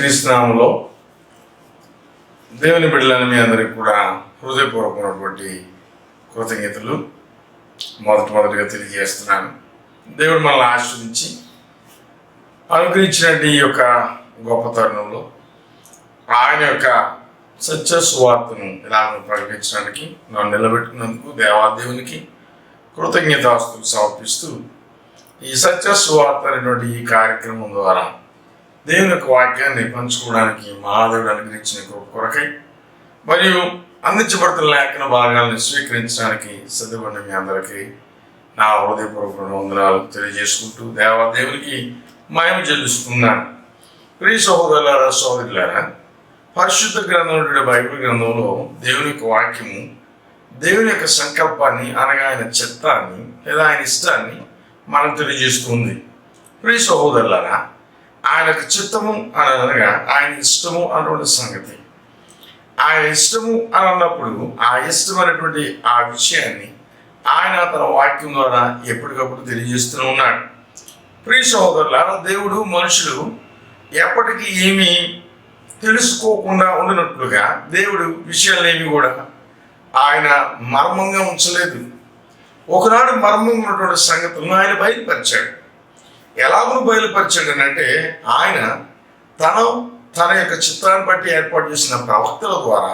క్రీస్తునామంలో దేవుని బిడ్డలని మీ అందరికి కూడా హృదయపూర్వకమైనటువంటి కృతజ్ఞతలు మొదటిగా తెలియజేస్తున్నాను. దేవుడు మనల్ని ఆశీర్వదించి అనుగ్రహించినటువంటి ఈ యొక్క గొప్ప తరుణంలో ఆయన యొక్క సత్య సువార్తను ఇలా ప్రకటించడానికి నన్ను నిలబెట్టుకున్నందుకు దేవాదేవునికి కృతజ్ఞతాస్తులు సమర్పిస్తూ ఈ సత్య సువార్త అనేటువంటి ఈ కార్యక్రమం ద్వారా దేవుని యొక్క వాక్యాన్ని పంచుకోవడానికి మహాదేవుడు అనుగ్రహించిన కొరకై మరియు అందించబడుతున్న లేఖన భాగాలను స్వీకరించడానికి సిద్ధపడిన మీ అందరికీ నా హృదయపూర్వక వందనాలు తెలియజేసుకుంటూ దేవాదేవునికి మహిమ చెల్లిస్తున్నాను. ప్రియ సహోదరులారా సహోదరులారా, పరిశుద్ధ గ్రంథం బైబిల్ గ్రంథంలో దేవుని యొక్క వాక్యము దేవుని యొక్క సంకల్పాన్ని అనగా ఆయన చిత్తాన్ని లేదా ఆయన ఇష్టాన్ని మనకు తెలియజేస్తుంది. ప్రియ సహోదరులారా, ఆయనకు చిత్తము అని అనగా ఆయన ఇష్టము అన్నటువంటి సంగతి. ఆయన ఇష్టము అని అన్నప్పుడు ఆ ఇష్టమైనటువంటి ఆ విషయాన్ని ఆయన తన వాక్యం ద్వారా ఎప్పటికప్పుడు తెలియజేస్తూనే ఉన్నాడు. ప్రియ సహోదరులారా, దేవుడు మనుషులు ఎప్పటికీ ఏమీ తెలుసుకోకుండా ఉండినట్లుగా దేవుడు విషయాలేమి కూడా ఆయన మర్మంగా ఉంచలేదు. ఒకనాడు మర్మంగా ఉన్నటువంటి సంగతులను ఆయన బయలుపరిచాడు. ఎలాగూ బయలుపరిచాడు అంటే ఆయన తన యొక్క చిత్రాన్ని బట్టి ఏర్పాటు చేసిన ప్రవక్తల ద్వారా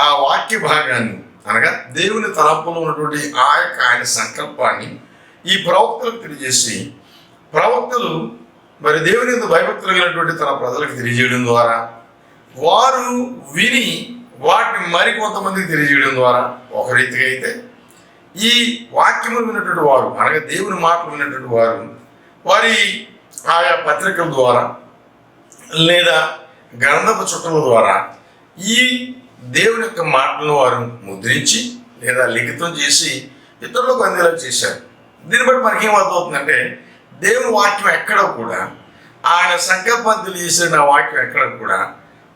ఆ వాక్య భాగాన్ని అనగా దేవుని తలంపులో ఉన్నటువంటి ఆయన సంకల్పాన్ని ఈ ప్రవక్తలకు తెలియజేసి ప్రవక్తలు మరి దేవుని యందు భయభక్తులు కలిగినటువంటి తన ప్రజలకు తెలియజేయడం ద్వారా వారు విని వాటిని మరికొంతమందికి తెలియజేయడం ద్వారా ఒక రీతిగా అయితే ఈ వాక్యములు విన్నటువంటి వారు అనగా దేవుని మాటలు విన్నటువంటి వారు వారి ఆయా పత్రికల ద్వారా లేదా గ్రంథపు చుట్టల ద్వారా ఈ దేవుని యొక్క మాటలను వారు ముద్రించి లేదా లిఖితం చేసి ఇతరులకు అందేలా చేశారు. దీన్ని బట్టి మనకేం అర్థమవుతుందంటే దేవుని వాక్యం ఎక్కడ కూడా ఆయన సంకల్పాన్ని తెలియజేసిన ఆ వాక్యం ఎక్కడ కూడా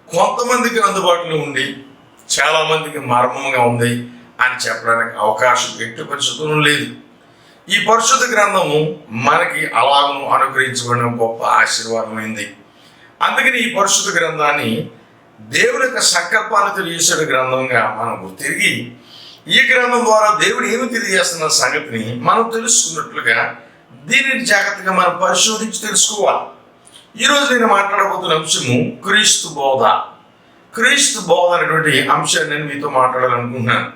కొంతమందికి అందుబాటులో ఉండి చాలామందికి మర్మంగా ఉంది అని చెప్పడానికి అవకాశం ఎట్టి పరిస్థితులు లేదు. ఈ పరిశుద్ధ గ్రంథము మనకి అలాగను అనుగ్రహించబడిన గొప్ప ఆశీర్వాదమైంది. అందుకని ఈ పరిశుద్ధ గ్రంథాన్ని దేవుని యొక్క సంకల్పాన్ని తెలియజేసే గ్రంథంగా మనం తిరిగి ఈ గ్రంథం ద్వారా దేవుడు ఏమి తెలియజేస్తున్న సంగతిని మనం తెలుసుకున్నట్లుగా దీనిని జాగ్రత్తగా మనం పరిశోధించి తెలుసుకోవాలి. ఈరోజు నేను మాట్లాడబోతున్న అంశము క్రీస్తు బోధ. క్రీస్తు బోధ అనేటువంటి అంశాన్ని నేను మీతో మాట్లాడాలనుకుంటున్నాను.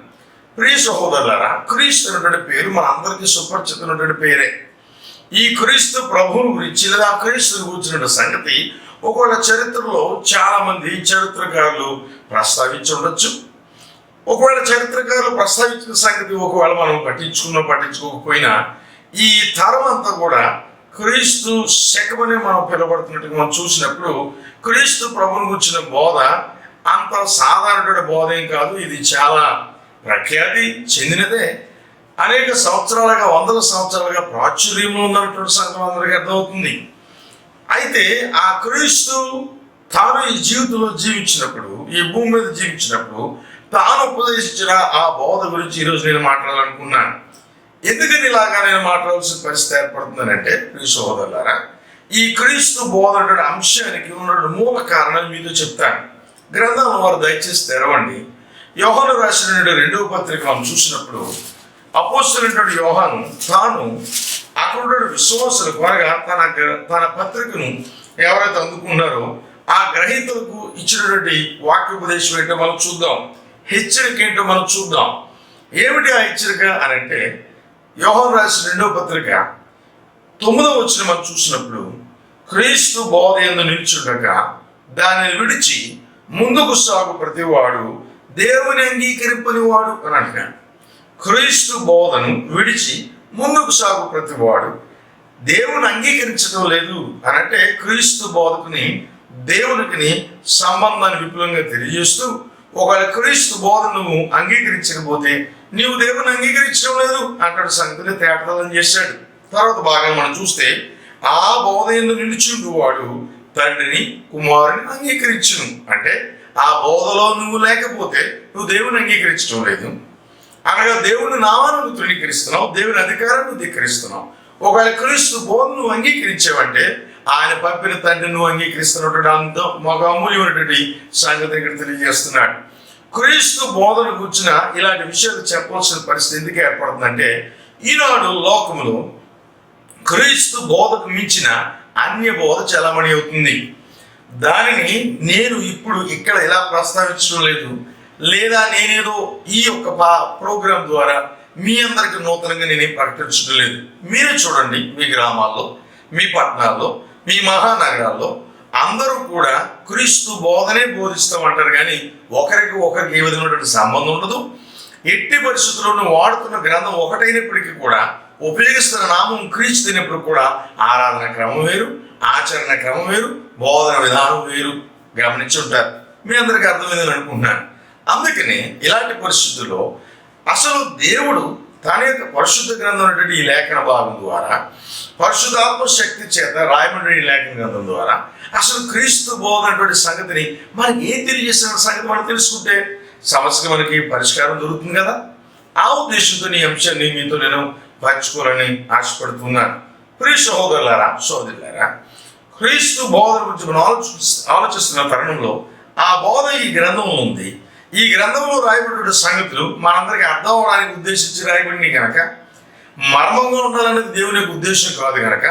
ప్రియ సహోదరులారా, క్రీస్తు అనేటువంటి పేరు మన అందరికీ సుపరిచితమైనటువంటి పేరే. ఈ క్రీస్తు ప్రభువుని గురించి లేదా క్రీస్తుని గురించిన సంగతి ఒకవేళ చరిత్రలో చాలా మంది చరిత్రకారులు ప్రస్తావించుండొచ్చు. ఒకవేళ చరిత్రకారులు ప్రస్తావించిన సంగతి ఒకవేళ మనం పట్టించుకోకపోయినా ఈ తరం అంతా కూడా క్రీస్తు శకమని మనం పిలువబడుతున్నట్టుగా మనం చూసినప్పుడు క్రీస్తు ప్రభువుని గురించిన బోధ అంత సాధారణ బోధ ఏం కాదు. ఇది చాలా ప్రఖ్యాతి చెందినదే. అనేక సంవత్సరాలుగా, వందల సంవత్సరాలుగా ప్రాచుర్యంలో ఉన్నటువంటి సంగతి అందరికీ అర్థమవుతుంది. అయితే ఆ క్రీస్తు తాను ఈ జీవితంలో జీవించినప్పుడు, ఈ భూమి మీద జీవించినప్పుడు తాను ఉపదేశించిన ఆ బోధ గురించి ఈరోజు నేను మాట్లాడాలనుకున్నాను. ఎందుకని ఇలాగా నేను మాట్లాడాల్సిన పరిస్థితి ఏర్పడుతుందనంటే, ప్రియ సహోదరులారా, ఈ క్రీస్తు బోధ అంశానికి ఉన్న మూల కారణాలు మీతో చెప్తాను. గ్రంథాలను వారు దయచేసి తెరవండి. యోహాను రాసిన 2వ పత్రిక మనం చూసినప్పుడు అపోస్తలుడైన యోహాను తాను అక్కడ విశ్వాసులకు అనగా తన పత్రికను ఎవరైతే అందుకున్నారో ఆ గ్రహీతలకు ఇచ్చినటువంటి వాక్యోపదేశం ఏంటో మనం చూద్దాం. హెచ్చరిక ఏంటో మనం చూద్దాం. ఏమిటి ఆ హెచ్చరిక అని అంటే, యోహాను రాసిన 2వ పత్రిక 9వ వచనం మనం చూసినప్పుడు క్రీస్తు బోధ యందు నిలుచుండక దానిని విడిచి ముందుకు సాగు ప్రతివాడు దేవుని అంగీకరింపని వాడు అని అంటున్నాడు. క్రీస్తు బోధను విడిచి ముందుకు సాగు ప్రతివాడు దేవుని అంగీకరించడం లేదు అని అంటే, క్రీస్తు బోధకుని దేవునికి సంబంధాన్ని విపులంగా తెలియజేస్తూ, ఒకవేళ క్రీస్తు బోధను నువ్వు అంగీకరించకపోతే నీవు దేవుని అంగీకరించడం లేదు అంటాడు. సంగతిని తేటతలం చేశాడు. తర్వాత భాగం మనం చూస్తే, ఆ బోధ యందు నిలిచిండు వాడు తండ్రిని కుమారుని అంగీకరించును. అంటే ఆ బోధలో నువ్వు లేకపోతే నువ్వు దేవుని అంగీకరించడం లేదు, అనగా దేవుని నామాన్ని నువ్వు తృణీకరిస్తున్నావు, దేవుని అధికారాన్ని ధిక్కరిస్తున్నావు. ఒకవేళ క్రీస్తు బోధ నువ్వు అంగీకరించావంటే ఆయన పంపిన తండ్రిని నువ్వు అంగీకరిస్తున్నటువంటి అంత మాకు అమూల్యమైనటువంటి సంగతి ఇక్కడ తెలియజేస్తున్నాడు. క్రీస్తు బోధన గురించిన ఇలాంటి విషయాలు చెప్పవలసిన పరిస్థితి ఎందుకు ఏర్పడుతుందంటే, ఈనాడు లోకములో క్రీస్తు బోధకు మించిన అన్య బోధ చలామణి అవుతుంది. దానిని నేను ఇప్పుడు ఇక్కడ ఎలా ప్రస్తావించడం లేదు, లేదా నేనేదో ఈ యొక్క ప్రోగ్రాం ద్వారా మీ అందరికి నూతనంగా నేనేం ప్రకటించడం లేదు. మీరే చూడండి, మీ గ్రామాల్లో, మీ పట్టణాల్లో, మీ మహానగరాల్లో అందరూ కూడా క్రీస్తు బోధనే బోధిస్తామంటారు, కానీ ఒకరికి ఏ విధమైనటువంటి సంబంధం ఉండదు. ఎట్టి పరిస్థితుల్లోనూ వాడుతున్న గ్రంథం ఒకటైనప్పటికీ కూడా, ఉపయోగిస్తున్న నామం క్రీస్తు అయినప్పుడు కూడా ఆరాధన క్రమం వేరు, ఆచరణ క్రమం వేరు, బోధన విధానం వేరు. గమనించి ఉంటారు. మీ అందరికీ అర్థమైందని అనుకుంటున్నాను. అందుకని ఇలాంటి పరిస్థితుల్లో అసలు దేవుడు తన యొక్క పరిశుద్ధ గ్రంథం అనేటువంటి ఈ లేఖన భాగం ద్వారా, పరిశుద్ధాత్మ శక్తి చేత రాయబడిన ఈ లేఖన గ్రంథం ద్వారా అసలు క్రీస్తు బోధ అనేటువంటి సంగతిని మనకి ఏం తెలియజేసిన సంగతి మనం తెలుసుకుంటే సమస్యకి మనకి పరిష్కారం దొరుకుతుంది కదా. ఆ ఉద్దేశంతో ఈ అంశాన్ని మీతో నేను పంచుకోవాలని ఆశపడుతున్నాను. ప్రియ సహోదరులారా, సోదరులారా, క్రీస్తు బోధ గురించి మనం ఆలోచిస్తున్న తరుణంలో ఆ బోధ ఈ గ్రంథంలో ఉంది. ఈ గ్రంథంలో రాయబడిన సంగతులు మనందరికీ అర్థం అవడానికి ఉద్దేశించి రాయబడినవి కనుక, మర్మంగా ఉండాలనేది దేవుని యొక్క ఉద్దేశం కాదు కనుక,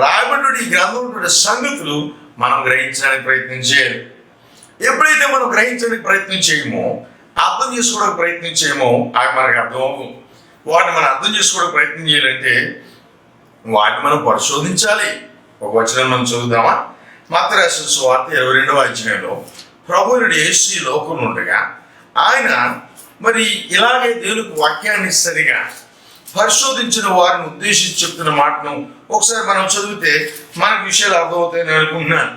రాయబడిన ఈ గ్రంథంలో సంగతులు మనం గ్రహించడానికి ప్రయత్నం చేయాలి. ఎప్పుడైతే మనం గ్రహించడానికి ప్రయత్నం చేయమో, అర్థం చేసుకోవడానికి ప్రయత్నం చేయమో, అవి మనకు అర్థం అవ్వవు. వాటిని మనం అర్థం చేసుకోవడానికి ప్రయత్నం చేయాలంటే వాటిని మనం పరిశోధించాలి. ఒక వచనం మనం చదువుదామా? మత్తయి రాసిన సువార్త 22వ అధ్యాయంలో, ప్రభువుని యేసు ఈ లోకంలో ఉండగా ఆయన మరి ఇలాగే దేవునికి వాక్యాన్ని సరిగా పరిశోధించిన వారిని ఉద్దేశించి చెప్తున్న మాటను ఒకసారి మనం చదివితే మనకు విషయాలు అర్థమవుతాయని అనుకుంటున్నాను.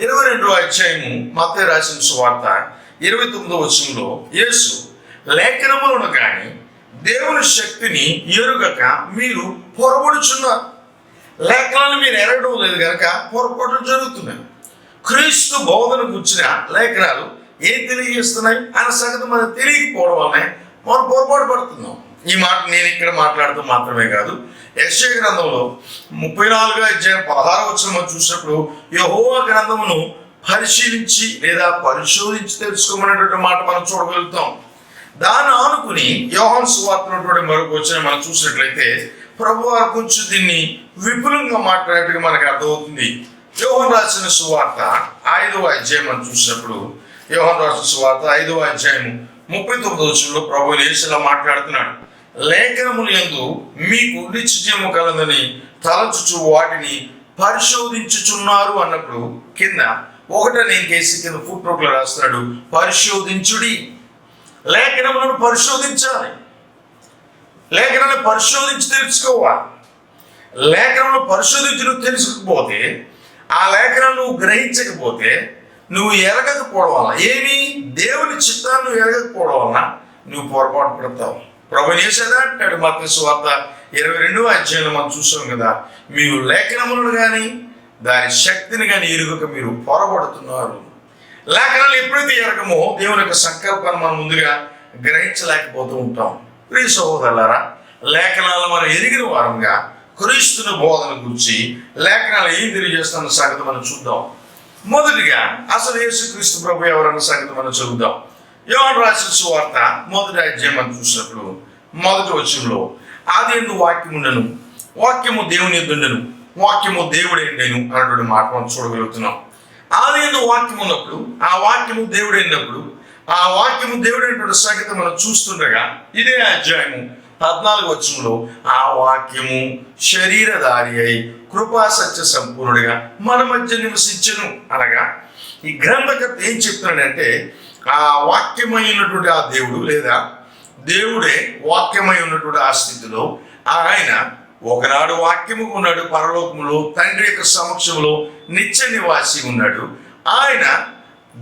22వ అధ్యాయము మత్తయి రాసిన సువార్త 29వ వచనంలో, యేసు లేఖనములను కానీ దేవుని శక్తిని ఎరుగక మీరు పొరబడుచున్నారు. లేఖనాలను మీరు ఎరగడం లేదు కనుక పొరపాట్లు జరుగుతున్నాయి. క్రీస్తు బోధన గురించిన లేఖనాలు ఏం తెలియజేస్తున్నాయి అన్న సంగతి మనకు తెలియకపోవడం వల్లనే మనం పొరపాటు పడుతున్నాం. ఈ మాట నేను ఇక్కడ మాట్లాడుతూ మాత్రమే కాదు, యెషయా గ్రంథంలో 34వ అధ్యాయం 16వ వచనం మనం చూసినప్పుడు యెహోవా గ్రంథమును పరిశీలించి లేదా పరిశోధించి తెలుసుకోమనేటువంటి మాట మనం చూడగలుగుతాం. దాన్ని ఆనుకుని యోహాను సువార్తలో మరొక వచనం మనం చూసినట్లయితే ప్రభువారు కొంచెం దీన్ని విపులంగా మాట్లాడేట్టుగా మనకు అర్థమవుతుంది. యోహాను రాసిన సువార్త 5వ అధ్యాయం మనం చూసినప్పుడు, యోహాను రాసిన సువార్త 5వ అధ్యాయం 39వ వచనంలో ప్రభువు యేసు ఇలా మాట్లాడుతున్నాడు. లేఖనముల యందు మీకు నిత్యజీవము కలదని తలచుచు వాటిని పరిశోధించుచున్నారు అన్నప్పుడు కింద ఒకటని ఇంకేసి కింద ఫుట్ నోట్లో రాస్తున్నాడు, పరిశోధించుడి. లేఖనములను పరిశోధించాలి, లేఖనాన్ని పరిశోధించి తెలుసుకోవాలి. లేఖనములను పరిశోధించి నువ్వు తెలుసుకోకపోతే, ఆ లేఖనాన్ని నువ్వు గ్రహించకపోతే, నువ్వు ఎరగకపోవడం వల్ల, ఏమి దేవుని చిత్తాన్ని నువ్వు ఎరగకపోవడం వల్ల నువ్వు పొరపాటు పడతావు. ప్రభువు యేసు అంటాడు మత్తయి సువార్త 22వ అధ్యాయంలో మనం చూసాం కదా, మీరు లేఖనములను కానీ దాని శక్తిని కానీ ఎరుగక మీరు పొరపడుతున్నారు. లేఖనాలు ఎప్పుడైతే ఎరగమో దేవుని యొక్క సంకల్పాన్ని మనం ముందుగా గ్రహించలేకపోతూ ఉంటాం. ప్రియ సహోదరులారా, లేఖనాలు మనం ఎరిగిన వారంగా క్రీస్తుని బోధన గురించి లేఖనాలు ఏం తెలియజేస్తున్న సంగతి మనం చూద్దాం. మొదటిగా అసలు యేసుక్రీస్తు ప్రభు ఎవరన్న సంగతి మనం చదువుదాం. యోహాను రాసిన సువార్త 1వ అధ్యాయం మనం చూసినప్పుడు 1వ వచనంలో, ఆదియందు వాక్యముండెను, వాక్యము దేవుని యొద్ద ఉండెను, వాక్యము దేవుడైండెను అన్నటువంటి మాట మనం చూడగలుగుతున్నాం. ఆదియందు వాక్యం ఉన్నప్పుడు, ఆ వాక్యము దేవుడైనప్పుడు, ఆ వాక్యము దేవుడైనటువంటి సంగతి మనం చూస్తుండగా ఇదే అధ్యాయము 14వ వచనంలో, ఆ వాక్యము శరీరధారి అయి కృపా సత్య సంపూర్ణుడిగా మన మధ్య నివసించెను అనగా, ఈ గ్రంథకర్త ఏం చెప్తున్నాడంటే, ఆ వాక్యమైనటువంటి ఆ దేవుడు లేదా దేవుడే వాక్యమై ఉన్నటువంటి ఆ స్థితిలో ఆయన ఒకనాడు వాక్యము ఉన్నాడు, పరలోకములో తండ్రి యొక్క సమక్షంలో నిత్య నివాసి ఉన్నాడు. ఆయన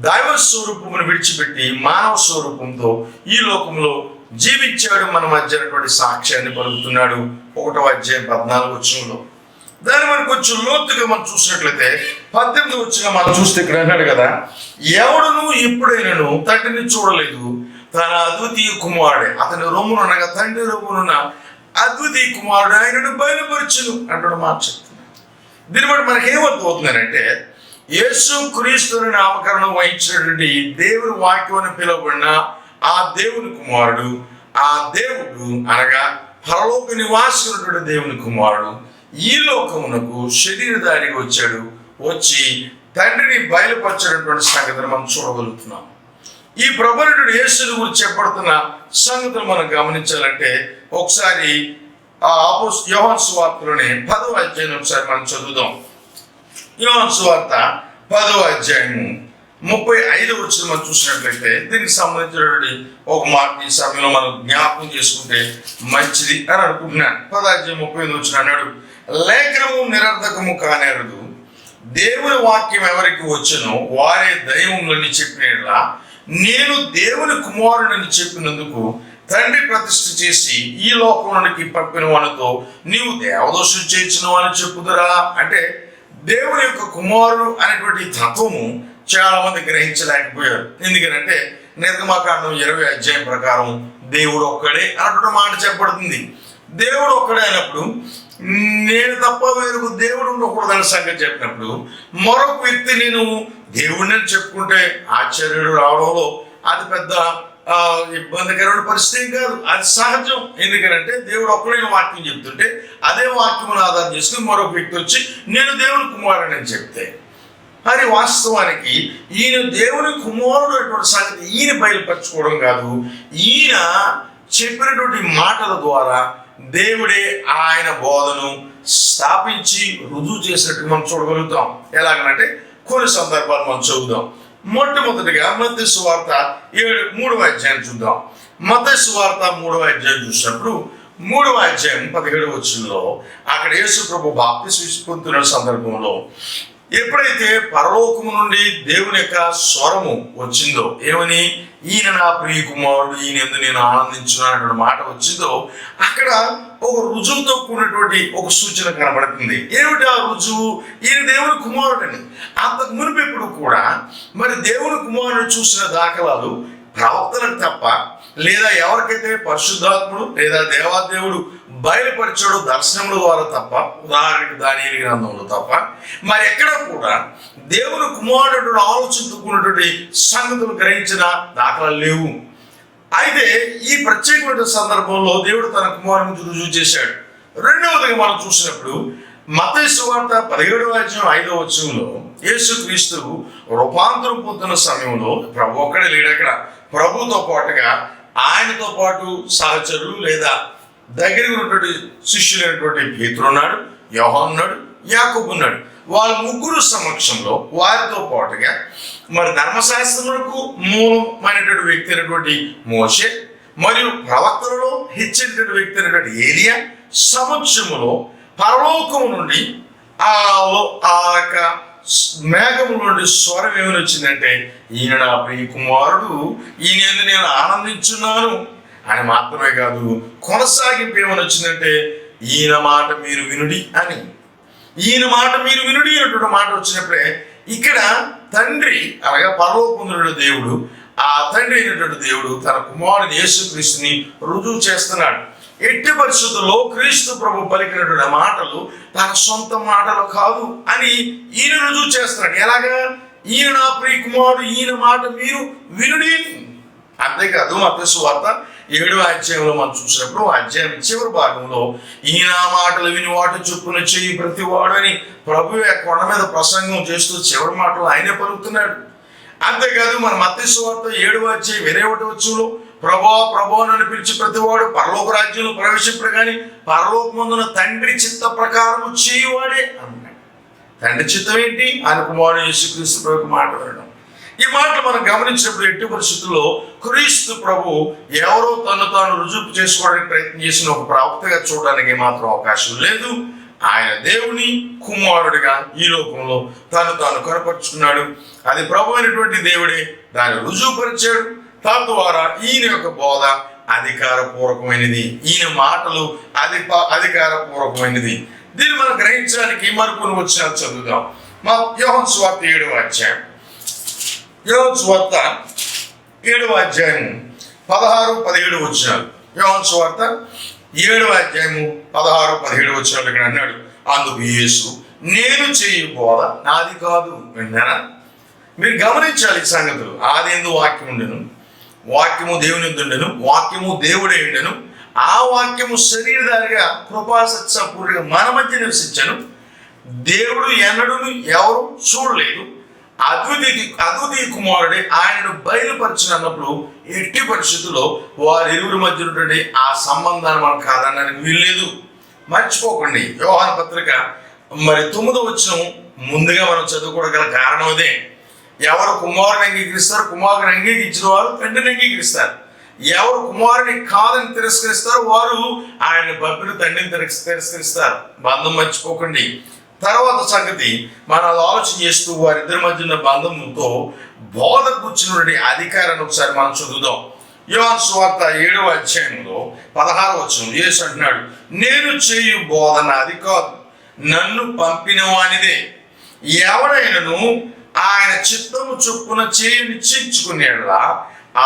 దైవ స్వరూపమును విడిచిపెట్టి మానవ స్వరూపంతో ఈ లోకంలో జీవించాడు, మన మధ్య సాక్ష్యాన్ని పలుకుతున్నాడు. 1వ అధ్యాయం 14వ వచనంలో. దాన్ని మనం కొంచెం లోతుగా మనం చూసినట్లయితే 18వ వచనం మనం చూస్తే ఇక్కడ అన్నాడు కదా, ఎవడును ఎప్పుడైనాను తండ్రిని చూడలేదు, తన అద్వితీయ కుమారుడే అతని రొమ్మునున్నగా తండ్రి రొమ్మునున్న అద్వితీయ కుమారుడు ఆయనను బయలుపరచును అంటాడు మాట చెప్తున్నాడు. దీన్ని బట్టి మనకేమర్థమవుతుందంటే, యేసు క్రీస్తుని నామకరణం వహించినటువంటి దేవుని వాక్యం అని పిలువబడిన ఆ దేవుని కుమారుడు, ఆ దేవుడు అనగా పరలోక నివాసినటువంటి దేవుని కుమారుడు ఈ లోకమునకు శరీరధారిగా వచ్చాడు. వచ్చి తండ్రిని బయలుపరచినటువంటి సంగతిని మనం చూడగలుగుతున్నాం. ఈ ప్రభువుడు యేసుని గురించి చెప్పబడుతున్న సంగతులు మనం గమనించాలంటే ఒకసారి యోహాను సువార్తలోనే 10వ అధ్యాయం ఒకసారి మనం చదువుదాం. యోహాను సువార్త 10వ అధ్యాయము 35వ వచనం మనం చూసినట్లయితే దీనికి సంబంధించినటువంటి ఒక మాట ఈ సమయంలో మనం జ్ఞాపకం చేసుకుంటే మంచిది అని అనుకుంటున్నాను. 10వ అధ్యాయం 35వ వచనం అన్నాడు, లేఖనము నిరర్ధకము కానేరదు, దేవుని వాక్యం ఎవరికి వచ్చునో వారే దైవములని చెప్పినట్లా నేను దేవుని కుమారుడని చెప్పినందుకు తండ్రి ప్రతిష్ఠ చేసి ఈ లోకంలోనికి పంపిన వానితో నీవు దేవదోషం చేయించిన అని చెప్పుదురా. అంటే దేవుని యొక్క కుమారుడు అనేటువంటి తత్వము చాలా మంది గ్రహించలేకపోయారు. ఎందుకంటే నిర్గమకాండం 20వ అధ్యాయం ప్రకారం దేవుడు ఒక్కడే అన్నటువంటి మాట చెప్పబడుతుంది. దేవుడు ఒక్కడే అన్నప్పుడు నేను తప్ప వేరొక దేవుడు ఉండకూడదని సంగతి చెప్పినప్పుడు మరొక వ్యక్తి నేను దేవుడిని చెప్పుకుంటే ఆశ్చర్యుడు రావడంలో అది పెద్ద ఇబ్బందికరమైన పరిస్థితి కాదు, అది సహజం. ఎందుకంటే దేవుడు ఒక్కడైన వాక్యం చెప్తుంటే అదే వాక్యమును ఆధారం చేసుకుని మరొక వ్యక్తి వచ్చి నేను దేవుని కుమారుడు అని చెప్తే అది వాస్తవానికి ఈయన దేవుని కుమారుడు అటువంటి సంగతి ఈయన బయలుపరచుకోవడం కాదు, ఈయన చెప్పినటువంటి మాటల ద్వారా దేవుడే ఆయన బోధను స్థాపించి రుజువు చేసినట్టు మనం చూడగలుగుతాం. ఎలాగనంటే కొన్ని సందర్భాలు మనం చదువుదాం. మొట్టమొదటిగా మత్తయి సువార్త 3వ అధ్యాయం చూద్దాం. మత్తయి సువార్త 3వ అధ్యాయం చూసినప్పుడు 3వ అధ్యాయం 17వ వచనంలో అక్కడ యేసు ప్రభు బాప్తిస్మం పొందుతున్న సందర్భంలో ఎప్పుడైతే పరలోకము నుండి దేవుని యొక్క స్వరము వచ్చిందో, ఏమని ఈయన నా ప్రియ కుమారుడు ఈయన యందు నేను ఆనందించున్నాను మాట వచ్చిందో, అక్కడ ఒక రుజువుతో కూడినటువంటి ఒక సూచన కనబడుతుంది. ఏమిటి ఆ రుజువు? ఈయన దేవుని కుమారుడని. అంతకు మునిపెప్పుడు కూడా మరి దేవుని కుమారుడు చూసిన దాఖలాలు ప్రవక్తలకు తప్ప, లేదా ఎవరికైతే పరిశుద్ధాత్ముడు లేదా దేవాదేవుడు బయలుపరిచాడు దర్శనముల ద్వారా తప్ప, ఉదాహరణకి దానియేలు గ్రంథంలో తప్ప మరి ఎక్కడ కూడా దేవుని కుమారుడు ఆలోచించుకున్నటువంటి సంగతులు గ్రహించిన దాఖలాలు లేవు. అయితే ఈ ప్రత్యేకమైన సందర్భంలో దేవుడు తన కుమారుని రుజువు చేశాడు. రెండవదిగా మనం చూసినప్పుడు మత్తయి సువార్త 17వ అధ్యాయం 5వ వచనంలో యేసుక్రీస్తు రూపాంతరం పొందుతున్న సమయంలో ప్రభు ఒక్కడే లేడు. అక్కడ ప్రభుతో పాటుగా ఆయనతో పాటు సహచరులు లేదా దగ్గర ఉన్నటువంటి శిష్యులైనటువంటి పేతురు ఉన్నాడు, యోహాను ఉన్నాడు, యాకోబు ఉన్నాడు. వాళ్ళ ముగ్గురు సమక్షంలో వారితో పాటుగా మరి ధర్మశాస్త్రములకు మూలమైనటువంటి వ్యక్తి అయినటువంటి మోషే మరియు ప్రవక్తలలో హెచ్చరినటువంటి వ్యక్తి అయినటువంటి ఏలియా సమక్షములో పరలోకము నుండి ఆ యొక్క మేఘము నుండి స్వరం ఏమని వచ్చిందంటే ఈయన నా ప్రియ కుమారుడు ఈయన నేను ఆనందించున్నాను అని మాత్రమే కాదు, కొనసాగింపు ఏమని వచ్చిందంటే ఈయన మాట మీరు వినుడి అని. ఈయన మాట మీరు వినుడి అన్నటువంటి మాట వచ్చినప్పుడే ఇక్కడ తండ్రి అనగా పరలోకమునుడు దేవుడు, ఆ తండ్రి అయినటువంటి దేవుడు తన కుమారుని యేసుక్రీస్తుని రుజువు చేస్తున్నాడు. ఎట్టి పరిస్థితుల్లో క్రీస్తు ప్రభు పలికినటువంటి మాటలు తన సొంత మాటలు కాదు అని ఈయన రుజువు చేస్తున్నాడు. ఎలాగా? ఈయన నా ప్రియ కుమారుడు ఈయన మాట మీరు వినుడి. అంతేకాదు మత్తయి సువార్త 7వ అధ్యాయంలో మనం చూసినప్పుడు అధ్యాయం చివరి భాగంలో ఈయన మాటలు విని వాటి చొప్పున చేయి ప్రతివాడు అని ప్రభు కొండ మీద ప్రసంగం చేస్తూ చివరి మాటలు ఆయనే పలుకుతున్నాడు. అంతేకాదు మన మత్తయి సువార్త 7వ అధ్యాయం 21వ వచనంలో ప్రభా ప్రభా నన్ను పిలిచి ప్రతివాడు పరలోక రాజ్యంలో ప్రవేశింపడు కానీ పరలోకమందున తండ్రి చిత్త ప్రకారము చేయువాడే అన్నాడు. తండ్రి చిత్తం ఏంటి? ఆయన కుమారుడు యేసుక్రీస్తు ప్రభు మాట వినడం. ఈ మాటలు మనం గమనించినప్పుడు ఎట్టి పరిస్థితుల్లో క్రీస్తు ప్రభు ఎవరో తను తాను రుజువు చేసుకోవడానికి ప్రయత్నం చేసిన ఒక ప్రవక్తగా చూడడానికి మాత్రం అవకాశం లేదు. ఆయన దేవుని కుమారుడిగా ఈ లోకంలో తాను కనపరుచుకున్నాడు. అది ప్రభు అయినటువంటి దేవుడే దాన్ని రుజువుపరిచాడు. తద్వారా ఈయన యొక్క బోధ అధికారపూర్వకమైనది, ఈయన మాటలు అధికారపూర్వకమైనది. దీన్ని మనం గ్రహించడానికి మరికొన్ని వచనాలు చదువుదాం. యోహాను సువార్త 7వ అధ్యాయం. యోహాను సువార్త 7వ అధ్యాయం 16-17 వచనాలు. యోహాను సువార్త 7వ అధ్యాయము 16-17 వచనాలు ఇక్కడ అన్నాడు, అందుకు యేసు, నేను చేయు బోధ నాది కాదు. విన్నారా? మీరు గమనించాలి ఈ సంగతులు. ఆదియందు వాక్యం ఉండెను, వాక్యము దేవుని యొద్ద ఉండెను, వాక్యము దేవుడే ఉండెను, ఆ వాక్యము శరీరధారిగా కృపా సత్యపూర్తిగా మన మధ్య నివసించను. దేవుడు ఎన్నడూ ఎవరు చూడలేదు, అద్వితీయ కుమారుడే ఆయనను బయలుపరచినప్పుడు ఎట్టి పరిస్థితుల్లో వారి ఇరువురి మధ్య ఉన్నటువంటి ఆ సంబంధాన్ని మనం కాదనడానికి వీల్లేదు. మర్చిపోకండి, యోహాను పత్రిక 9వ వచనం ముందుగా మనం చదువుకోవడం కారణం అదే. ఎవరు కుమారుని అంగీకరిస్తారు, కుమారుని అంగీకరించిన వారు తండ్రిని అంగీకరిస్తారు. ఎవరు కుమారుని కాదని తిరస్కరిస్తారో వారు ఆయన పంపిన తండ్రిని తిరస్కరిస్తారు. బంధం మర్చిపోకండి. తర్వాత సంగతి మనం ఆలోచన చేస్తూ వారిద్దరి మధ్య ఉన్న బంధంతో బోధ కూర్చున్న అధికారాన్ని ఒకసారి మనం చదువుదాం. యోహాను సువార్త 7వ అధ్యాయంలో 16వ వచనం యేసు అంటున్నాడు, నేను చేయు బోధ నాది కాదు, నన్ను పంపిన వానిదే. ఎవడైనను ఆయన చిత్తము చొప్పున చేయి నిశ్చయించుకునేలా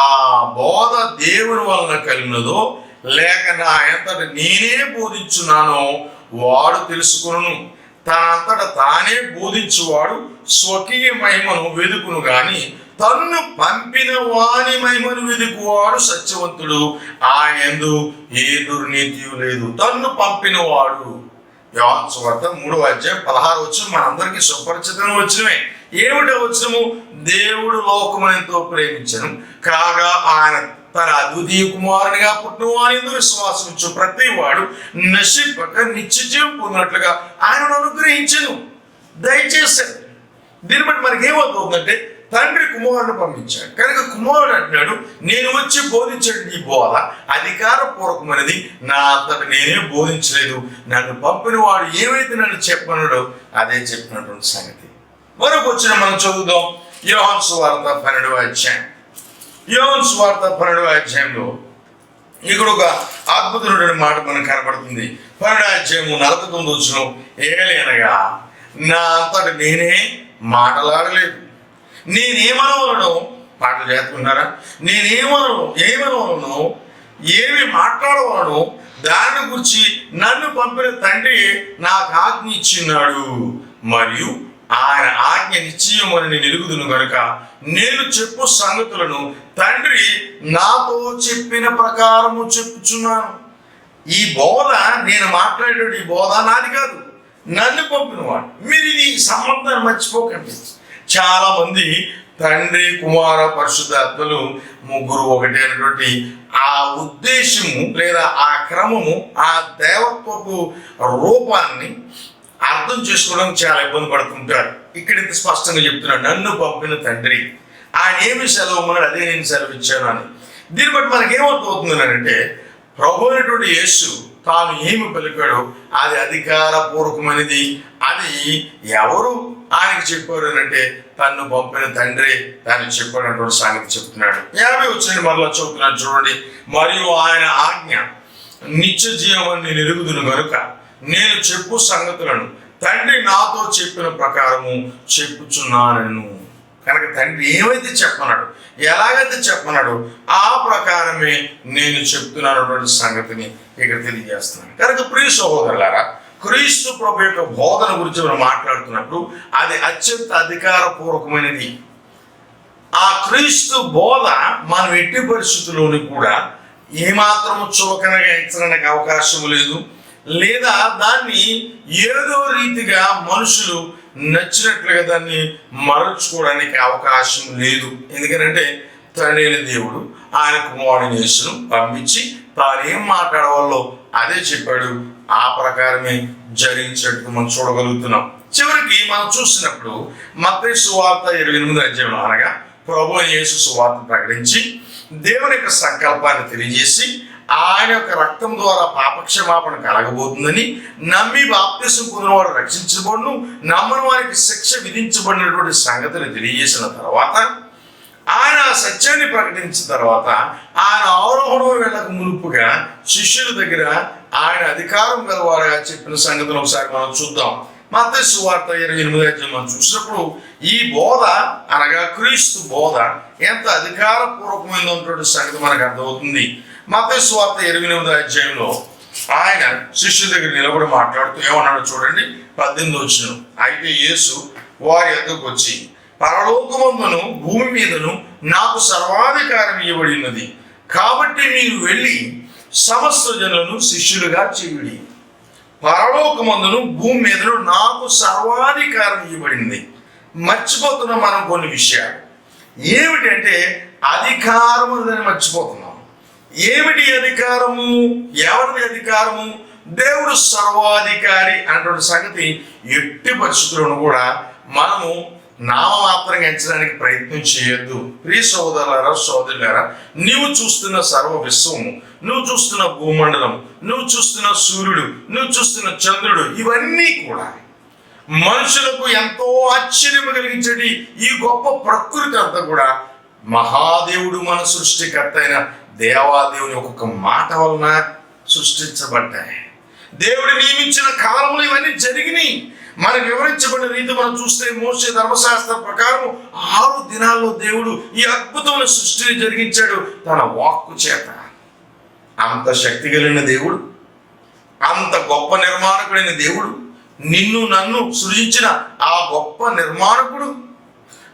ఆ బోధ దేవుని వలన కలిగినదో లేక నా ఎంతట నేనే బోధించున్నానో వాడు తెలుసుకును. తనంతట తానే బోధించువాడు స్వకీయ మహిమను వెదుకును గాని తన్ను పంపిన వాని మహిమను వెదుకువాడు సత్యవంతుడు, ఆయనందు ఏ దుర్నీతియు లేదు. తన్ను పంపిన వాడు. యోహాను సువార్త 3వ అధ్యాయం 16వ వచనం మనందరికీ సుపరిచితమైన వచనమే. ఏమిటో వచనము? దేవుడు లోకమును ఎంతో ప్రేమించెను కాగా ఆయన తన అద్వితీయ కుమారునిగా పుట్టిన వాని విశ్వాసం ఇచ్చు ప్రతి వాడు నశింపక నిత్య జీవం పొందినట్లుగా ఆయనను అనుగ్రహించెను, దయచేశాడు. దీన్ని బట్టి మనకి ఏమవుతుందంటే తండ్రి కుమారుని పంపించాడు కనుక కుమారుడు అంటున్నాడు, నేను వచ్చి బోధించండి. ఈ బోధ అధికారపూర్వకమైనది, నా అంతట నేనే బోధించలేదు, నన్ను పంపిన వాడు ఏమైతే నన్ను చెప్పనుడో అదే చెప్పినటువంటి సంగతి. మరొక వచ్చిన మనం చదువుదాం. యోహాను సువార్త 12వ అధ్యాయం. యోహాను సువార్త 12వ అధ్యాయంలో ఇక్కడ ఒక అద్భుతమైన మాట మనకు కనబడుతుంది. 12వ అధ్యాయము 49వ వచనం, ఏలనగా నా అంతట నేనే మాట్లాడలేదు, నేనేమనవలను పాటలు చేస్తున్నారా, ఏమనవలను ఏమి మాట్లాడవలను దాని గురించి నన్ను పంపిన తండ్రి నాకు ఆజ్ఞ ఇచ్చినాడు, మరియు ఆయన ఆజ్ఞ నిశ్చయమని నేను ఎరుగుదును కనుక నేను చెప్పు సంగతులను తండ్రి నాతో చెప్పిన ప్రకారము చెప్పుచున్నాను. ఈ బోధ నేను మాట్లాడే ఈ బోధ నాది కాదు, నన్ను పంపినవాడు. మీరు ఇది సంబంధాన్ని మర్చిపోకండి. చాలా మంది తండ్రి కుమార పరిశుద్ధాత్మలు ముగ్గురు ఒకటే అనేటువంటి ఆ ఉద్దేశము లేదా ఆ క్రమము ఆ దేవత్వపు రూపాన్ని అర్థం చేసుకోవడానికి చాలా ఇబ్బంది పడుతుంటారు. ఇక్కడ ఇంత స్పష్టంగా చెప్తున్నాడు, నన్ను పంపిన తండ్రి, ఆయన ఏమి సెలవుమన్నాడు అదే నేను సెలవు ఇచ్చాను అని. దీన్ని బట్టి మనకి ఏమవుతుంది అంటే ప్రభు అయినటువంటి యేసు తాను ఏమి పలికాడో అది అధికారపూర్వకమైనది. అది ఎవరు ఆయనకు చెప్పారు అంటే తన్ను పంపిన తండ్రి తాను చెప్పాడన్నటువంటి సంగతి చెప్తున్నాడు. 50 వచ్చిన మరలా చెబుతున్నాడు చూడండి, మరియు ఆయన ఆజ్ఞ నిత్య జీవమని నేను ఎరుగుదును కనుక నేను చెప్పు సంగతులను తండ్రి నాతో చెప్పిన ప్రకారము చెప్పుచున్నాను. కనుక తండ్రి ఏమైతే చెప్పన్నాడు, ఎలాగైతే చెప్పన్నాడు ఆ ప్రకారమే నేను చెప్తున్నానటువంటి సంగతిని ఇక్కడ తెలియజేస్తున్నాను. కనుక ప్రియ సహోదరులారా, క్రీస్తు ప్రభు యొక్క బోధన గురించి మనం మాట్లాడుతున్నప్పుడు అది అత్యంత అధికారపూర్వకమైనది. ఆ క్రీస్తు బోధ మనం ఎట్టి పరిస్థితుల్లోని కూడా ఏమాత్రము చులకనగా ఎంచడానికి అవకాశం లేదు, లేదా దాన్ని ఏదో రీతిగా మనుషులు నచ్చినట్లుగా దాన్ని మరల్చుకోవడానికి అవకాశం లేదు. ఎందుకంటే తండ్రి దేవుడు ఆయన కుమారుని యేసును పంపించి తాను ఏం మాట్లాడవాలో అదే చెప్పాడు, ఆ ప్రకారమే జరిగించేట్టు మనం చూడగలుగుతున్నాం. చివరికి మనం చూసినప్పుడు మత్తయి సువార్త 28వ అధ్యాయంలో అనగా ప్రభు యేసు సువార్తను ప్రకటించి దేవుని యొక్క సంకల్పాన్ని తెలియజేసి ఆయన యొక్క రక్తం ద్వారా పాపక్షమాపణ కలగబోతుందని నమ్మి బాప్తిసం పొందిన వారు రక్షించబడును, నమ్మని వారికి శిక్ష విధించబడినటువంటి సంగతిని తెలియజేసిన తర్వాత ఆయన సత్యాన్ని ప్రకటించిన తర్వాత ఆయన ఆరోహణం వెళ్ళక మునుపుగా శిష్యుల దగ్గర ఆయన అధికారం గలవారుగా చెప్పిన సంగతిని ఒకసారి మనం చూద్దాం. మత్తయి సువార్త 28 మనం చూసినప్పుడు ఈ బోధ అనగా క్రీస్తు బోధ ఎంత అధికారపూర్వకమైనటువంటి సంగతి మనకు అర్థమవుతుంది. మత్తయి సువార్త 28 ఆయన శిష్యుల దగ్గర నిలబడి మాట్లాడుతూ ఏమన్నాడు చూడండి. 18 అయితే యేసు వారి యొద్దకు వచ్చి, పరలోకమందును భూమి మీదను నాకు సర్వాధికారం ఇవ్వబడినది, కాబట్టి మీరు వెళ్ళి సమస్త జనులను శిష్యులుగా చేయుడి. పరలోకమందును భూమి మీదను నాకు సర్వాధికారం ఇవ్వబడింది. మర్చిపోతున్నాం మనం కొన్ని విషయాలు. ఏమిటంటే అధికారం అని మర్చిపోతున్నాం. ఏమిటి అధికారము? ఎవరిది అధికారము? దేవుడు సర్వాధికారి అన్నటువంటి సంగతి ఎట్టి పరిస్థితులను కూడా మనము నామమాత్రంగా ఎంచడానికి ప్రయత్నం చేయొద్దు. ప్రియ సోదరులారా, సోదరులారా, నీవు చూస్తున్న సర్వ విశ్వము, నువ్వు చూస్తున్న భూమండలం, నువ్వు చూస్తున్న సూర్యుడు, నువ్వు చూస్తున్న చంద్రుడు, ఇవన్నీ కూడా మనుషులకు ఎంతో ఆశ్చర్యం కలిగించేది ఈ గొప్ప ప్రకృతి అంతా కూడా మహాదేవుడు మన సృష్టికర్త అయిన దేవాదేవుని ఒక్కొక్క మాట వలన సృష్టించబడ్డాయి. దేవుడు నియమించిన కాలంలో ఇవన్నీ జరిగినాయి. మనకు వివరించబడిన రీతి మనం చూస్తే మోషే ధర్మశాస్త్ర ప్రకారం 6 దినాల్లో దేవుడు ఈ అద్భుతమైన సృష్టిని జరిగించాడు తన వాక్కు చేత. అంత శక్తి కలిగిన దేవుడు, అంత గొప్ప నిర్మాణకుడైన దేవుడు, నిన్ను నన్ను సృజించిన ఆ గొప్ప నిర్మాణకుడు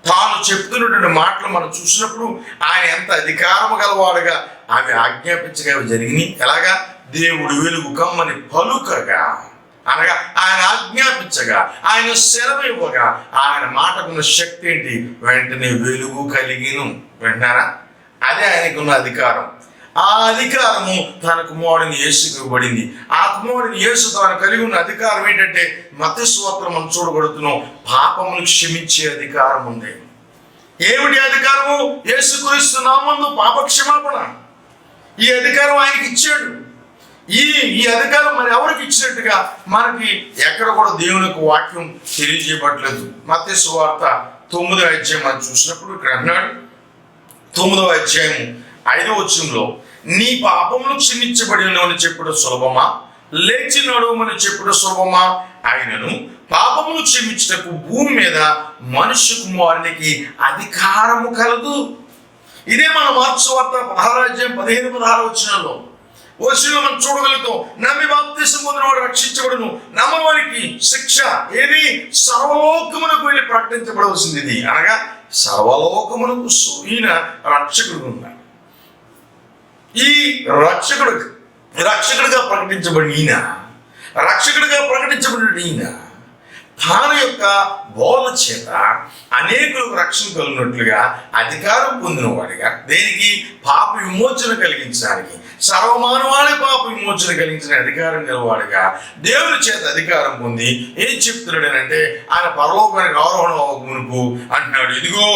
తాను చెప్తున్నటువంటి మాటలు మనం చూసినప్పుడు ఆయన ఎంత అధికారము గలవాడుగా అవి ఆజ్ఞాపించగా అవి జరిగినాయి. ఎలాగా? దేవుడు వెలుగు కమ్మని పలుకగా, అనగా ఆయన ఆజ్ఞాపించగా, ఆయన సెలవు ఇవ్వగా, ఆయన మాటకున్న శక్తి ఏంటి? వెంటనే వెలుగు కలిగిను. వింటున్నారా? అదే ఆయనకున్న అధికారం. ఆ అధికారము తన కుమారుడిని యేసుకు ఇవ్వబడింది. ఆ కుమారుడిని యేసు తాను కలిగి ఉన్న అధికారం ఏంటంటే మత్తయి సువార్తలో మనం చూడబడుతున్నాం, పాపమును క్షమించే అధికారం ఉంది. ఏమిటి అధికారము? యేసుక్రీస్తు నామమున పాప క్షమాపణ. ఈ అధికారం ఆయనకి ఇచ్చాడు. ఈ అధికారం మరి ఎవరికి ఇచ్చినట్టుగా మనకి ఎక్కడ కూడా దేవుని యొక్క వాక్యం తెలియజేయబడలేదు. మత్తయి సువార్త 9 మనం చూసినప్పుడు ఇక్కడ అన్నాడు, 9 5 నీ పాపములు క్షమించబడినవని చెప్పుడు సులభమా, లేచి నడువమని చెప్పుడు సులభమా? ఆయనను పాపములు క్షమించుటకు భూమి మీద మనుష్య కుమారునికి అధికారము కలదు. ఇదే మన మార్కు సువార్త 15-16 వచనంలో మనం చూడగలుగుతాం. నమ్మి బాప్తిసం పొందినవాడు రక్షించబడును, నమ్మవారికి శిక్ష. ఏది? సర్వలోకమునకు వెళ్ళి ప్రకటించబడవలసింది. ఇది అనగా సర్వలోకమునకు ఈయన రక్షకుడు ఉన్నాడు. ఈ రక్షకుడిగా ప్రకటించబడిన ఈయన తాను యొక్క బోధ చేత అనేకులకు రక్షణ కలిగినట్లుగా అధికారం పొందిన వాడిగా, దేనికి? పాప విమోచన కలిగించడానికి, సర్వమానవాళి పాప విమోచన కలిగించిన అధికారం గలవాడిగా దేవుని చేత అధికారం పొంది ఏం చెప్తున్నాడనంటే ఆయన పరలోకానికి ఆరోహణం అవ్వకమునుపు అంటున్నాడు, ఇదిగో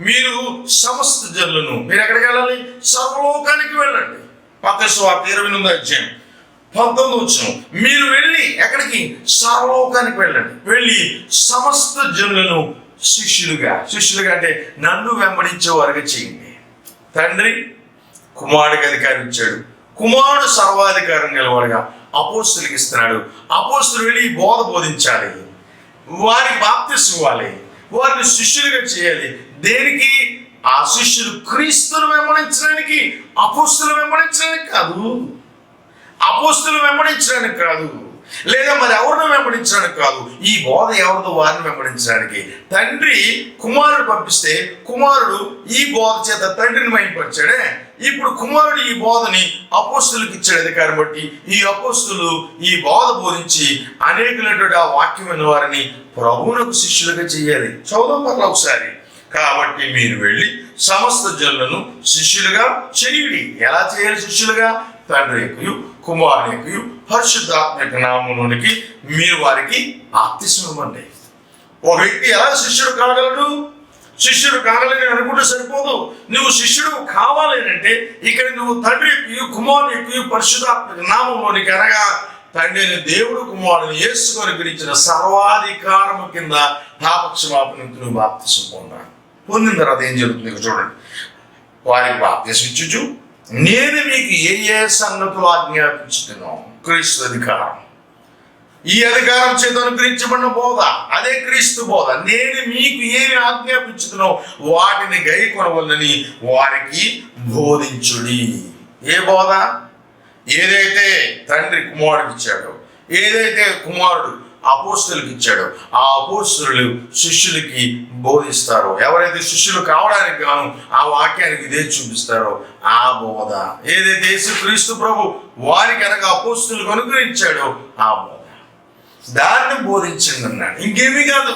మీరు సమస్త జనులను, మీరు ఎక్కడికి వెళ్ళాలి? సర్వలోకానికి వెళ్ళండి. మత్తయి సువార్త 28:19 మీరు వెళ్ళి ఎక్కడికి? సర్వలోకానికి వెళ్ళండి. వెళ్ళి సమస్త జనులను శిష్యులుగా అంటే నన్ను వెంబడించే వారుగా చేయండి. తండ్రి కుమారుడికి అధికారం ఇచ్చాడు. కుమారుడు సర్వాధికారం గలవాడుగా అపోస్తులకు ఇస్తున్నాడు. అపోస్తులు వెళ్ళి బోధించాలి, వారికి బాప్తిసం ఇవ్వాలి, వారిని శిష్యులుగా చేయాలి. దేనికి? ఆ శిష్యులు క్రీస్తును వెంబడించడానికి, అపోస్తులు వెంబడించడానికి కాదు. అపోస్తులు వెంబడించడానికి కాదు, లేదా మరి ఎవరిని వెంబడించడానికి కాదు. ఈ బోధ ఎవరిదో వారిని వెంబడించడానికి. తండ్రి కుమారుడు పంపిస్తే కుమారుడు ఈ బోధ చేత తండ్రిని మహిమపరిచాడే. ఇప్పుడు కుమారుడు ఈ బోధని అపోస్తులకు ఇచ్చాడు అధికారం బట్టి. ఈ అపోస్తులు ఈ బోధ బోధించి అనేకులైనటువంటి ఆ వాక్యమైన వారిని ప్రభువునకు శిష్యులుగా చేయాలి. చదువు పట్ల ఒకసారి. కాబట్టి మీరు వెళ్ళి సమస్త జనులను శిష్యులుగా చేయుడి. ఎలా చేయాలి శిష్యులుగా? తండ్రి యొక్క కుమారుని యొక్క పరిశుద్ధాత్మ యొక్క నామములోనికి మీరు వారికి బాప్తిసం ఇవ్వండి. ఒక వ్యక్తి ఎలా శిష్యుడు కాగలడు? శిష్యుడు కావాలని అనుకుంటే సరిపోదు. నువ్వు శిష్యుడు కావాలి అంటే ఇక్కడ నువ్వు తండ్రి కుమారుని పరిశుద్ధాత్మ నామంలోనికి అనగా తండ్రి దేవుడు కుమారుని యేసుని గురించిన సర్వాధికారము కింద పాపక్షమాపణకు నువ్వు బాప్తిసం పొందిన తర్వాత ఏం జరుగుతుంది చూడండి. వారికి బాప్తిసం ఇచ్చుచు నేను మీకు ఏ సంగతులు ఆజ్ఞాపించుతున్నాను, క్రీస్తు అధికారం, ఈ అధికారం చేత అనుగ్రహించబడిన బోధ, అదే క్రీస్తు బోధ. నేను మీకు ఏమి ఆజ్ఞాపించుతున్నావు వాటిని గైకొనవలనని వారికి బోధించుడి. ఏ బోధ? ఏదైతే తండ్రి కుమారుడికి ఇచ్చాడో, ఏదైతే కుమారుడు అపోస్తలుకి ఇచ్చాడో, ఆ అపోస్తలు శిష్యులకి బోధిస్తారో, ఎవరైతే శిష్యులు కావడానికి గాను ఆ వాక్యానికి ఇదే చూపిస్తారో ఆ బోధ, ఏదైతే యేసుక్రీస్తు ప్రభు వారికి అనగా అపోస్తలుకు అనుగ్రహించాడో ఆ బోధ, దాన్ని బోధించండి అన్నాడు. ఇంకేమీ కాదు,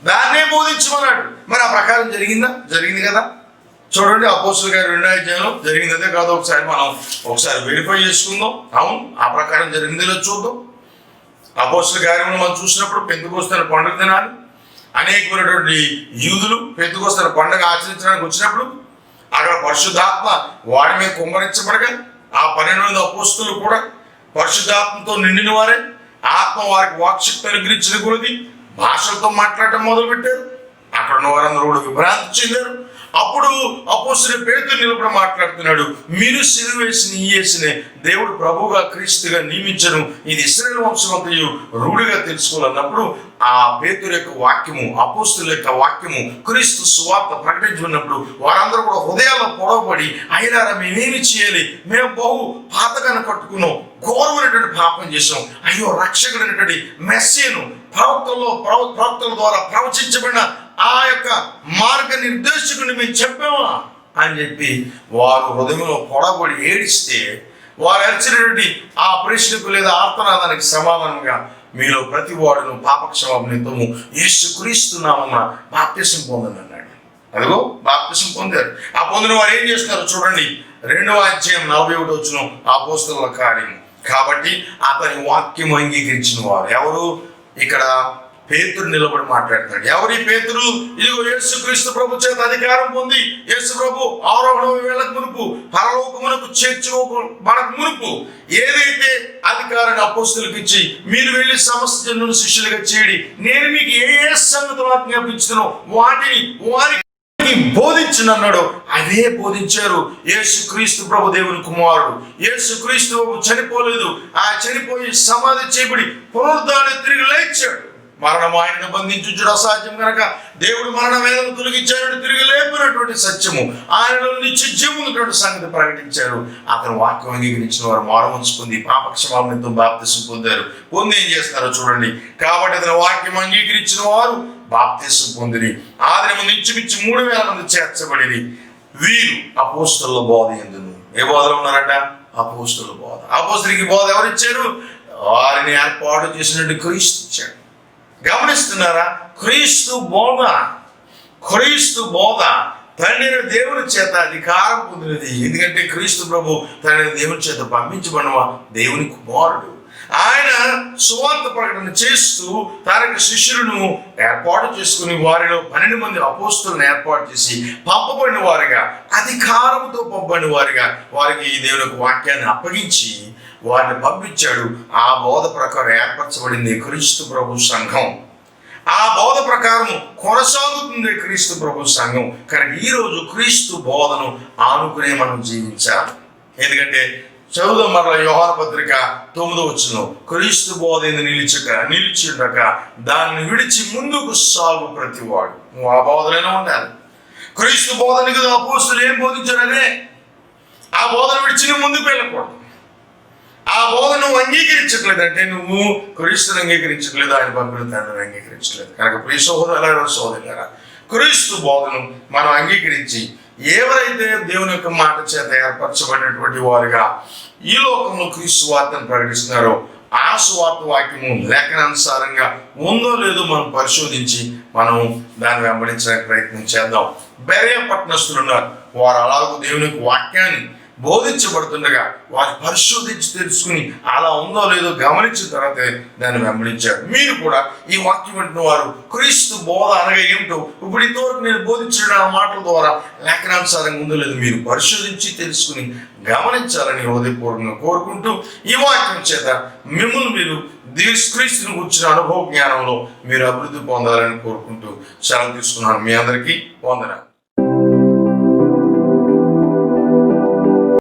దాన్నే బోధించమన్నాడు. మరి ఆ ప్రకారం జరిగిందా? జరిగింది కదా. చూడండి, అపోస్తలుల గారి 2వ అధ్యాయంలో జరిగింది అదే కాదు ఒకసారి వెరిఫై చేసుకుందాం. అవును, ఆ ప్రకారం జరిగిందిలో చూద్దాం. అపోస్తలుల కార్యములు మనం చూసినప్పుడు పెంతెకొస్తు పండుగ దినాన్ని అనేకమైనటువంటి యూదులు పెంతెకొస్తు పండుగ ఆచరించడానికి వచ్చినప్పుడు అక్కడ పరిశుద్ధాత్మ వారి మీద కుమ్మరించబడగా ఆ 12 మంది అపోస్తలులు కూడా పరిశుద్ధాత్మతో నిండిన వారే. ఆత్మ వారికి వాక్శక్తి అనుగ్రహించిన కొలది భాషలతో మాట్లాడటం మొదలుపెట్టారు. అక్కడ ఉన్న వారందరూ కూడా విభ్రాంతి చెందారు. అప్పుడు అపోస్తలుడు పేతురు నిలబడి మాట్లాడుతున్నాడు, మీరు సిలువ వేసిన ఈ యేసునే దేవుడు ప్రభువుగా క్రీస్తుగా నియమించను, ఇది ఇశ్రాయేలు వంశమంతయు రూఢిగా తెలుసుకోవాలన్నప్పుడు ఆ పేతురు యొక్క వాక్యము, అపోస్తలుల యొక్క వాక్యము, క్రీస్తు సువార్త ప్రకటించుకున్నప్పుడు వారందరూ కూడా హృదయాల్లో పొడవబడి, అయినారా మేమేమి చేయాలి, మేము బహు పాతగాను కట్టుకున్నాం, ఘోరమైనటువంటి పాపం చేసాం, అయ్యో రక్షకుడైనటువంటి మెస్సీను ప్రవక్తల ద్వారా ప్రవచించబడిన ఆ యొక్క మార్గ నిర్దేశకుని మేము చెప్పామా అని చెప్పి వారు హృదయంలో పొడబడి ఏడిస్తే వారు అరిచినటువంటి ఆ ప్రశ్నకు లేదా ఆర్తనాదానికి సమాధానంగా మీలో ప్రతి వాడును పాపక్షమాపణ నిమిత్తము యేసుక్రీస్తు నామమున బాప్తిసం పొందండి అన్నాడు. అదిగో బాప్తిసం పొందారు. ఆ పొందిన వారు ఏం చేస్తున్నారు చూడండి. 2వ అధ్యాయం 41 వచనం అపోస్తలుల కార్యం. కాబట్టి అతని వాక్యం అంగీకరించిన వారు ఎవరు? ఇక్కడ పేతురు నిలబడి మాట్లాడుతున్నాడు. ఎవరి పేతురు? ఇదిగో యేసుక్రీస్తు ప్రభు చేత అధికారం పొంది యేసు ప్రభు ఆరోహణ వేళకు మునుపు పరలోకమునకు చేర్చుకోబడక మునుపు ఏదైతే అధికారాన్ని అపోస్తలులకు ఇచ్చి మీరు వెళ్ళి సమస్త జనులను శిష్యులుగా చేయడి, నేను మీకు ఏ సంగతులు ఆజ్ఞాపించుతున్నో వాటిని వారికి బోధించునన్నాడు. అదే బోధించారు. యేసుక్రీస్తు ప్రభు దేవుని కుమారుడు. యేసుక్రీస్తు ప్రభు చనిపోలేదు, ఆ చనిపోయి సమాధి చేయబడి పునరుద్ధానం తిరిగి లేచాడు. మరణం ఆయనను బంధించుడు అసాధ్యం కనుక దేవుడు మరణ వేదన తొలగించాడు, తిరిగి లేపినటువంటి సత్యము ఆయనలో నిత్య జీవమున్నటువంటి సంగతి ప్రకటించారు. అతను వాక్యం అంగీకరించిన వారు మారుమనసు పొంది పాపక్షమాపణతో బాప్తిసం పొందారు. పొంది ఏం చేస్తారో చూడండి. కాబట్టి అతను వాక్యం అంగీకరించిన వారు బాప్తిసం పొందిరి. ఆ దినము ఇంచుమించు 3000 మంది చేర్చబడి వీరు అపోస్తలుల బోధ యందును. ఏ బోధలో ఉన్నారట? అపోస్తలుల బోధ. అపోస్తలుకి బోధ ఎవరిచ్చారు? వారిని ఏర్పాటు చేసినట్టు క్రీస్తు ఇచ్చాడు. గమనిస్తున్నారా? క్రీస్తు బోధ, క్రీస్తు బోధ తండ్రి దేవుని చేత అధికారం పొందినది. ఎందుకంటే క్రీస్తు ప్రభు తండ్రి దేవుని చేత పంపించబడిన దేవుని కుమారుడు. ఆయన సువార్త ప్రకటన చేస్తూ తనకు శిష్యులను ఏర్పాటు చేసుకుని వారిలో 12 మంది అపోస్తలులను ఏర్పాటు చేసి పంపబడిన వారిగా, అధికారంతో పంపబడిన వారిగా వారికి దేవుని వాక్యాన్ని అప్పగించి వారిని పంపించాడు. ఆ బోధ ప్రకారం ఏర్పరచబడింది క్రీస్తు ప్రభు సంఘం. ఆ బోధ ప్రకారం కొనసాగుతుంది క్రీస్తు ప్రభు సంఘం. కానీ ఈరోజు క్రీస్తు బోధను ఆనుకునే మనం జీవించాలి. ఎందుకంటే చదువుదాం మరల యోహాను పత్రిక 9వ వచనం. క్రీస్తు బోధ నిలిచిండక దాన్ని విడిచి ముందుకు సాగు ప్రతివాడు. నువ్వు ఆ బోధలోనే ఉండాలి. క్రీస్తు బోధనకి అపోస్తలులు ఏం బోధించారు అదే. ఆ బోధన విడిచి ముందుకు వెళ్ళకూడదు. ఆ బోధ నువ్వు అంగీకరించట్లేదంటే నువ్వు క్రీస్తుని అంగీకరించట్లేదు, ఆయన పంపిన తండ్రిని అంగీకరించలేదు. కనుక ప్రియ సోదరులారా, క్రీస్తు బోధను మనం అంగీకరించి ఎవరైతే దేవుని యొక్క మాట చేత ఏర్పరచబడినటువంటి వారుగా ఈ లోకంలో క్రీస్తు వార్తను ప్రకటిస్తున్నారో ఆ సువార్త వాక్యము లేఖనానుసారంగా ఉందో లేదో మనం పరిశోధించి మనం దాన్ని వెంబడించడానికి ప్రయత్నం చేద్దాం. బెరయ పట్టణస్తులు ఉన్నారు. వారు అలాగూ దేవుని యొక్క వాక్యాన్ని బోధించబడుతుండగా వారు పరిశోధించి తెలుసుకుని అలా ఉందో లేదో గమనించిన తర్వాత దాన్ని వెంబడించాడు. మీరు కూడా ఈ వాక్యం వింటున్న వారు క్రీస్తు బోధ అనగా ఏమిటో ఇప్పుడు ఇంతవరకు నేను బోధించిన ఆ మాటల ద్వారా లేఖనానుసారంగా ఉందో లేదో మీరు పరిశోధించి తెలుసుకుని గమనించాలని హృదయపూర్వకంగా కోరుకుంటూ ఈ వాక్యం చేత మిమ్మల్ని మీరు క్రీస్తుని కూర్చున్న అనుభవ జ్ఞానంలో మీరు అభివృద్ధి పొందాలని కోరుకుంటూ సెలవు తీసుకున్నాను. మీ అందరికీ వందనాలు.